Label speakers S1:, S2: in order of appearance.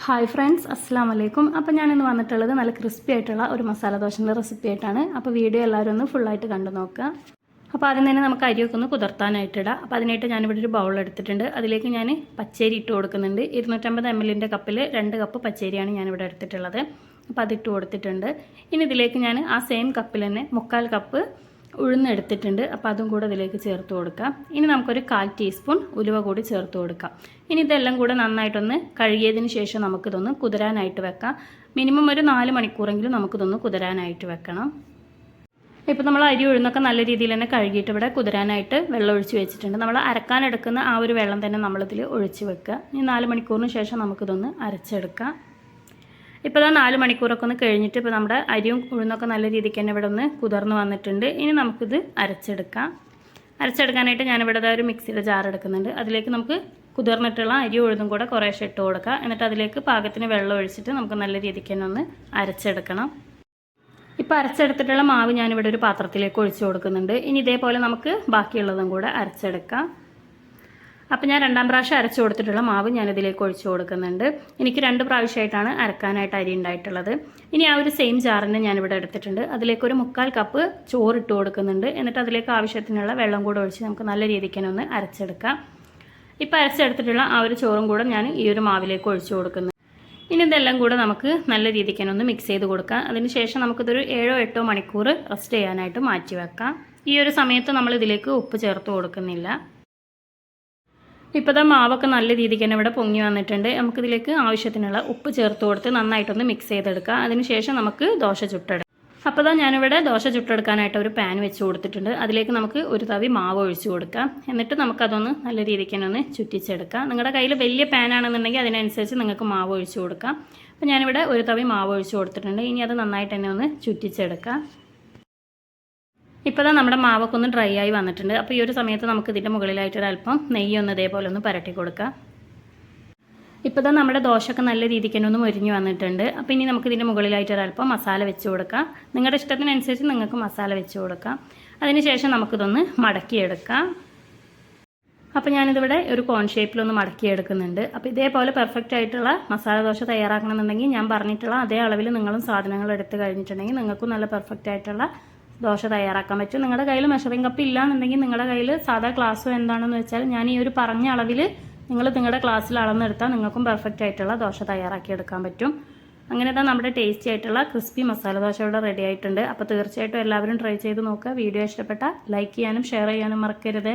S1: Hi friends, അസ്സാം വലൈക്കും. അപ്പോൾ ഞാനിന്ന് വന്നിട്ടുള്ളത് നല്ല ക്രിസ്പി ആയിട്ടുള്ള ഒരു മസാല ദോശൻ്റെ റെസിപ്പി ആയിട്ടാണ്. അപ്പോൾ വീഡിയോ എല്ലാവരും ഒന്ന് ഫുള്ളായിട്ട് കണ്ടു നോക്കുക. അപ്പോൾ ആദ്യം തന്നെ നമുക്ക് അരിയൊക്കെ ഒന്ന് കുതിർത്താനായിട്ടിടാം. അപ്പോൾ അതിനായിട്ട് ഞാനിവിടെ ഒരു ബൗൾ എടുത്തിട്ടുണ്ട്. അതിലേക്ക് ഞാൻ പച്ചരി ഇട്ട് കൊടുക്കുന്നുണ്ട്. 250 ml കപ്പിൽ 2 കപ്പ് പച്ചരിയാണ് ഞാനിവിടെ എടുത്തിട്ടുള്ളത്. അപ്പോൾ അതിട്ട് കൊടുത്തിട്ടുണ്ട്. ഇനി ഇതിലേക്ക് ഞാൻ ആ സെയിം കപ്പിൽ തന്നെ 1/4 കപ്പ് ഉഴുന്നെടുത്തിട്ടുണ്ട്. അപ്പോൾ അതും കൂടെ ഇതിലേക്ക് ചേർത്ത് കൊടുക്കാം. ഇനി നമുക്കൊരു 1/4 ടീസ്പൂൺ ഉലുവ കൂടി ചേർത്ത് കൊടുക്കാം. ഇനി ഇതെല്ലാം കൂടെ നന്നായിട്ടൊന്ന് കഴുകിയതിന് ശേഷം നമുക്കിതൊന്ന് കുതിരാനായിട്ട് വെക്കാം. മിനിമം ഒരു 4 മണിക്കൂറെങ്കിലും നമുക്കിതൊന്ന് കുതിരാനായിട്ട് വെക്കണം. ഇപ്പോൾ നമ്മൾ അരി ഉഴുന്നൊക്കെ നല്ല രീതിയിൽ തന്നെ കഴുകിയിട്ട് ഇവിടെ കുതിരാനായിട്ട് വെള്ളം ഒഴിച്ച് വെച്ചിട്ടുണ്ട്. നമ്മൾ അരക്കാനെടുക്കുന്ന ആ ഒരു വെള്ളം തന്നെ നമ്മളിതിൽ ഒഴിച്ച് വെക്കുക. ഇനി 4 മണിക്കൂറിന് ശേഷം നമുക്കിതൊന്ന് അരച്ചെടുക്കാം. ഇപ്പോൾ 4 മണിക്കൂറൊക്കെ ഒന്ന് കഴിഞ്ഞിട്ട് ഇപ്പോൾ നമ്മുടെ അരിയും ഉഴുന്നൊക്കെ നല്ല രീതിക്ക് തന്നെ ഇവിടെ ഒന്ന് കുതിർന്ന് വന്നിട്ടുണ്ട്. ഇനി നമുക്കിത് അരച്ചെടുക്കാം. അരച്ചെടുക്കാനായിട്ട് ഞാനിവിടെ ഒരു മിക്സിയുടെ ജാർ എടുക്കുന്നുണ്ട്. അതിലേക്ക് നമുക്ക് കുതിർന്നിട്ടുള്ള അരി ഉഴുന്നും കൂടെ കുറേശ്ശെ ഇട്ട് കൊടുക്കുക. എന്നിട്ട് അതിലേക്ക് പാകത്തിന് വെള്ളം ഒഴിച്ചിട്ട് നമുക്ക് നല്ല രീതിക്ക് തന്നെ ഒന്ന് അരച്ചെടുക്കണം. ഇപ്പോൾ അരച്ചെടുത്തിട്ടുള്ള മാവ് ഞാനിവിടെ ഒരു പാത്രത്തിലേക്ക് ഒഴിച്ചു കൊടുക്കുന്നുണ്ട്. ഇനി ഇതേപോലെ നമുക്ക് ബാക്കിയുള്ളതും കൂടെ അരച്ചെടുക്കാം. അപ്പോൾ ഞാൻ 2ാം പ്രാവശ്യം അരച്ചു കൊടുത്തിട്ടുള്ള മാവ് ഞാനിതിലേക്ക് ഒഴിച്ചു കൊടുക്കുന്നുണ്ട്. എനിക്ക് 2 പ്രാവശ്യമായിട്ടാണ് അരക്കാനായിട്ട് അരി ഉണ്ടായിട്ടുള്ളത്. ഇനി ആ ഒരു സെയിം ജാറിനെ ഞാനിവിടെ എടുത്തിട്ടുണ്ട്. അതിലേക്ക് ഒരു 1/4 കപ്പ് ചോറിട്ട് കൊടുക്കുന്നുണ്ട്. എന്നിട്ട് അതിലേക്ക് ആവശ്യത്തിനുള്ള വെള്ളം കൂടെ ഒഴിച്ച് നമുക്ക് നല്ല രീതിക്ക് തന്നെ ഒന്ന് അരച്ചെടുക്കാം. ഇപ്പോൾ അരച്ചെടുത്തിട്ടുള്ള ആ ഒരു ചോറും കൂടെ ഞാൻ ഈ ഒരു മാവിലേക്ക് ഒഴിച്ചു കൊടുക്കുന്നു. ഇനി ഇതെല്ലാം കൂടെ നമുക്ക് നല്ല രീതിക്ക് തന്നെ ഒന്ന് മിക്സ് ചെയ്ത് കൊടുക്കാം. അതിനുശേഷം നമുക്കിതൊരു 7-8 മണിക്കൂർ റെസ്റ്റ് ചെയ്യാനായിട്ട് മാറ്റി വെക്കാം. ഈ ഒരു സമയത്ത് നമ്മൾ ഇതിലേക്ക് ഉപ്പ് ചേർത്ത് കൊടുക്കുന്നില്ല. ഇപ്പോൾ മാവൊക്കെ നല്ല രീതിക്ക് തന്നെ ഇവിടെ പൊങ്ങി വന്നിട്ടുണ്ട്. നമുക്കിതിലേക്ക് ആവശ്യത്തിനുള്ള ഉപ്പ് ചേർത്ത് കൊടുത്ത് നന്നായിട്ടൊന്ന് മിക്സ് ചെയ്തെടുക്കാം. അതിനുശേഷം നമുക്ക് ദോശ ചുട്ടെടുക്കാം. അപ്പോൾ ഞാനിവിടെ ദോശ ചുട്ടെടുക്കാനായിട്ട് ഒരു പാൻ വെച്ച് കൊടുത്തിട്ടുണ്ട്. അതിലേക്ക് നമുക്ക് ഒരു തവി മാവ് ഒഴിച്ച് കൊടുക്കാം. എന്നിട്ട് നമുക്കതൊന്ന് നല്ല രീതിക്ക് തന്നെ ഒന്ന് ചുറ്റിച്ചെടുക്കാം. നിങ്ങളുടെ കയ്യിൽ വലിയ പാൻ ആണെന്നുണ്ടെങ്കിൽ അതിനനുസരിച്ച് നിങ്ങൾക്ക് മാവ് ഒഴിച്ച് കൊടുക്കാം. അപ്പോൾ ഞാനിവിടെ ഒരു തവി മാവ് ഒഴിച്ച് കൊടുത്തിട്ടുണ്ട്. ഇനി അത് നന്നായിട്ട് തന്നെ ഒന്ന് ചുറ്റിച്ചെടുക്കാം. ഇപ്പോൾ നമ്മുടെ മാവൊക്കെ ഒന്ന് ഡ്രൈ ആയി വന്നിട്ടുണ്ട്. അപ്പോൾ ഈ ഒരു സമയത്ത് നമുക്ക് ഇതിൻ്റെ മുകളിലായിട്ടൊരു അല്പം നെയ്യൊന്ന് ഇതേപോലെ ഒന്ന് പരട്ടി കൊടുക്കാം. ഇപ്പോൾ നമ്മുടെ ദോശയൊക്കെ നല്ല രീതിക്ക് തന്നെ ഒന്ന് മൊരിഞ്ഞ് വന്നിട്ടുണ്ട്. അപ്പോൾ ഇനി നമുക്ക് ഇതിൻ്റെ മുകളിലായിട്ടൊരു അല്പം മസാല വെച്ച് കൊടുക്കാം. നിങ്ങളുടെ ഇഷ്ടത്തിനനുസരിച്ച് നിങ്ങൾക്ക് മസാല വെച്ച് കൊടുക്കാം. അതിനുശേഷം നമുക്കിതൊന്ന് മടക്കിയെടുക്കാം. അപ്പോൾ ഞാനിതിവിടെ ഒരു കോൺ ഷേപ്പിലൊന്ന് മടക്കിയെടുക്കുന്നുണ്ട്. അപ്പോൾ ഇതേപോലെ പെർഫെക്റ്റ് ആയിട്ടുള്ള മസാല ദോശ തയ്യാറാക്കണമെന്നുണ്ടെങ്കിൽ ഞാൻ പറഞ്ഞിട്ടുള്ള അതേ അളവിൽ നിങ്ങളും സാധനങ്ങൾ എടുത്ത് കഴിഞ്ഞിട്ടുണ്ടെങ്കിൽ നിങ്ങൾക്കും നല്ല പെർഫെക്റ്റ് ആയിട്ടുള്ള ദോശ തയ്യാറാക്കാൻ പറ്റും. നിങ്ങളുടെ കയ്യിൽ മെഷറിംഗ് കപ്പ് ഇല്ലാന്നുണ്ടെങ്കിൽ നിങ്ങളുടെ കയ്യിൽ സാധാ ഗ്ലാസ്സോ എന്താണെന്ന് വെച്ചാൽ ഞാൻ ഈ ഒരു പറഞ്ഞ അളവിൽ നിങ്ങൾ നിങ്ങളുടെ ഗ്ലാസ്സിൽ അളന്നെടുത്താൽ നിങ്ങൾക്കും പെർഫെക്റ്റ് ആയിട്ടുള്ള ദോശ തയ്യാറാക്കി എടുക്കാൻ പറ്റും. അങ്ങനെ നമ്മുടെ ടേസ്റ്റി ആയിട്ടുള്ള ക്രിസ്പി മസാല ദോശ ഇവിടെ റെഡി ആയിട്ടുണ്ട്. അപ്പോൾ തീർച്ചയായിട്ടും എല്ലാവരും ട്രൈ ചെയ്ത് നോക്കുക. വീഡിയോ ഇഷ്ടപ്പെട്ടാൽ ലൈക്ക് ചെയ്യാനും ഷെയർ ചെയ്യാനും മറക്കരുത്.